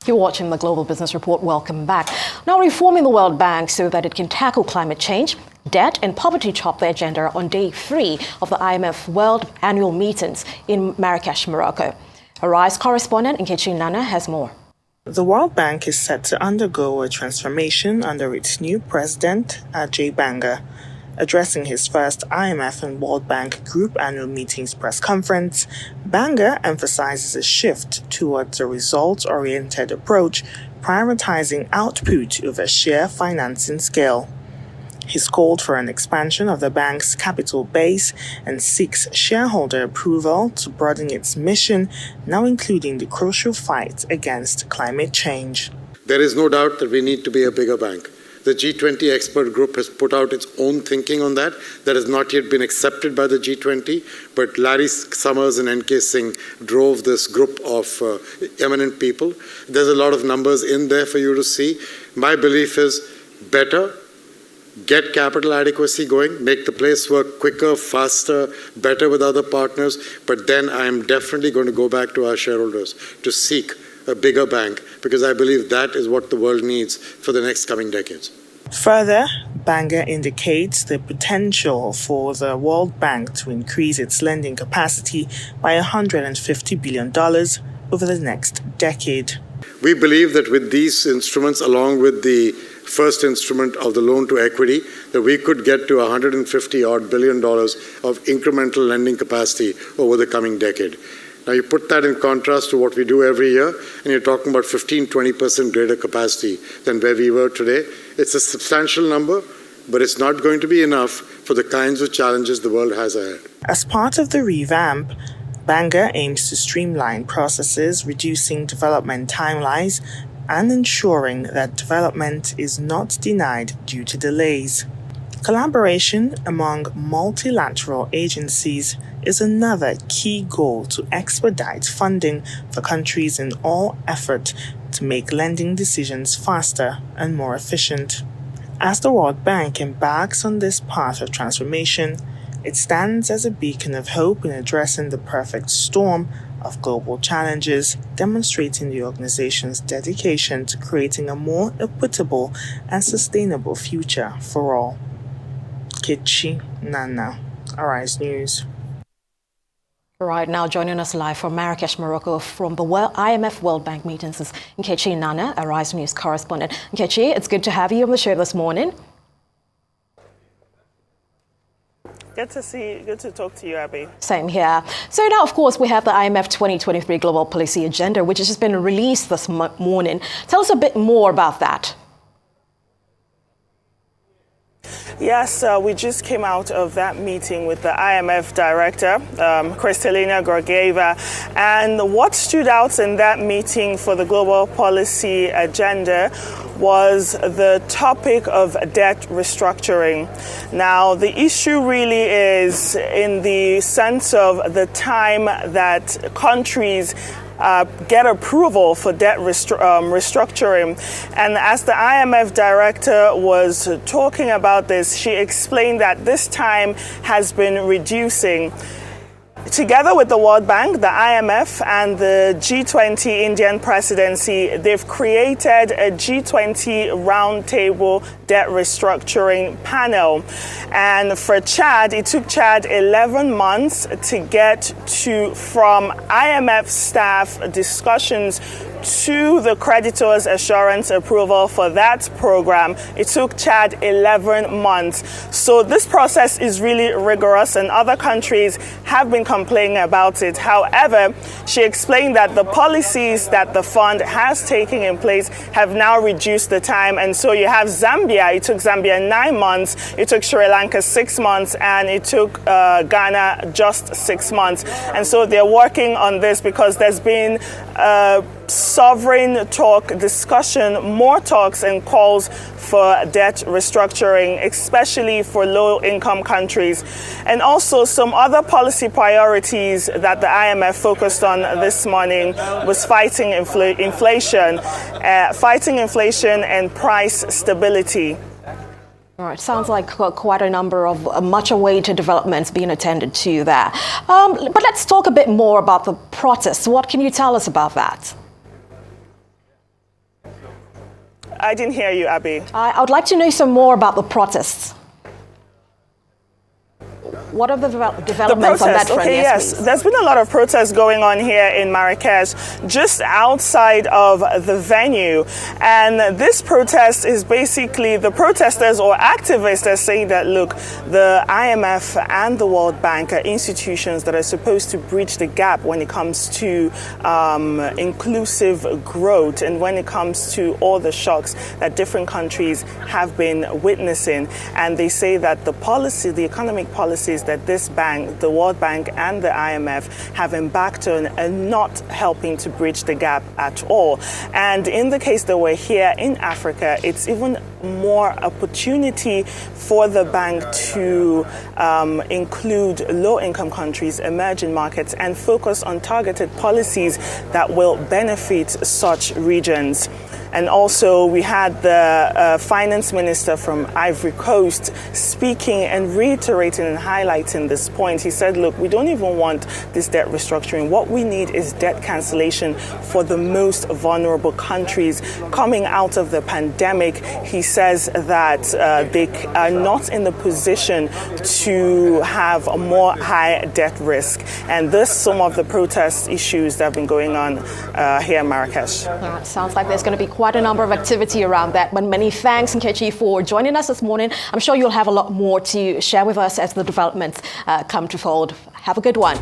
You're watching the Global Business Report. Welcome back. Now, reforming the World Bank so that it can tackle climate change, debt and poverty top the agenda on day 3 of the IMF World Annual Meetings in Marrakesh, Morocco. Arise correspondent Nkechi Nnana has more. The World Bank is set to undergo a transformation under its new president, Ajay Banga. Addressing his first IMF and World Bank Group Annual Meetings press conference, Banga emphasizes a shift towards a results-oriented approach, prioritizing output over sheer financing scale. He's called for an expansion of the bank's capital base and seeks shareholder approval to broaden its mission, now including the crucial fight against climate change. There is no doubt that we need to be a bigger bank. The G20 expert group has put out its own thinking on that. That has not yet been accepted by the G20, but Larry Summers and Nkechi drove this group of eminent people. There's a lot of numbers in there for you to see. My belief is better, get capital adequacy going, make the place work quicker, faster, better with other partners, but then I am definitely going to go back to our shareholders to seek a bigger bank, because I believe that is what the world needs for the next coming decades. Further, Banga indicates the potential for the World Bank to increase its lending capacity by $150 billion over the next decade. We believe that with these instruments, along with the first instrument of the loan to equity, that we could get to $150 billion of incremental lending capacity over the coming decade. Now, you put that in contrast to what we do every year, and you're talking about 15-20% greater capacity than where we were today. It's a substantial number, but it's not going to be enough for the kinds of challenges the world has ahead. As part of the revamp, Banga aims to streamline processes, reducing development timelines, and ensuring that development is not denied due to delays. Collaboration among multilateral agencies is another key goal to expedite funding for countries in all effort to make lending decisions faster and more efficient. As the World Bank embarks on this path of transformation, it stands as a beacon of hope in addressing the perfect storm of global challenges, demonstrating the organization's dedication to creating a more equitable and sustainable future for all. Nkechi, Nnana, Arise News. Right now, joining us live from Marrakesh, Morocco, from the IMF World Bank meetings is Nkechi Nnana, Arise News correspondent. Nkechi, it's good to have you on the show this morning. Good to talk to you, Abby. Same here. So now, of course, we have the IMF 2023 Global Policy Agenda, which has just been released this morning. Tell us a bit more about that. Yes, we just came out of that meeting with the IMF director, Kristalina Georgieva, and what stood out in that meeting for the global policy agenda was the topic of debt restructuring. Now, the issue really is in the sense of the time that countries get approval for debt restructuring. And as the IMF director was talking about this, she explained that this time has been reducing. Together with the World Bank, the IMF, and the G20 Indian presidency, they've created a G20 roundtable debt restructuring panel. And for Chad, it took Chad 11 months to get from IMF staff discussions to the creditors' assurance approval for that program. It took Chad 11 months. So this process is really rigorous, and other countries have been complaining about it. However, she explained that the policies that the fund has taken in place have now reduced the time. And so you have Zambia. It took Zambia 9 months. It took Sri Lanka 6 months, and it took Ghana just 6 months. And so they're working on this because there's been sovereign talk discussion, more talks and calls for debt restructuring, especially for low-income countries. And also some other policy priorities that the IMF focused on this morning was fighting inflation and price stability. All right, sounds like quite a number of much-awaited developments being attended to there. But let's talk a bit more about the protest. What can you tell us about that? I didn't hear you, Abby. I would like to know some more about the protests. What are the developments on that front? Okay, yes. Please. There's been a lot of protests going on here in Marrakesh, just outside of the venue. And this protest is basically the protesters or activists are saying that, look, the IMF and the World Bank are institutions that are supposed to bridge the gap when it comes to inclusive growth and when it comes to all the shocks that different countries have been witnessing. And they say that the economic policies that this bank, the World Bank and the IMF have embarked on are not helping to bridge the gap at all. And in the case that we're here in Africa, it's even more opportunity for the bank to include low-income countries, emerging markets, and focus on targeted policies that will benefit such regions. And also, we had the finance minister from Ivory Coast speaking and reiterating and highlighting this point. He said, look, we don't even want this debt restructuring. What we need is debt cancellation for the most vulnerable countries. Coming out of the pandemic, he says that they are not in the position to have a more high debt risk. And this, some of the protest issues that have been going on here in Marrakesh. It sounds like there's going to be quite a number of activity around that. But many thanks, Nkechi, for joining us this morning. I'm sure you'll have a lot more to share with us as the developments come to fold. Have a good one.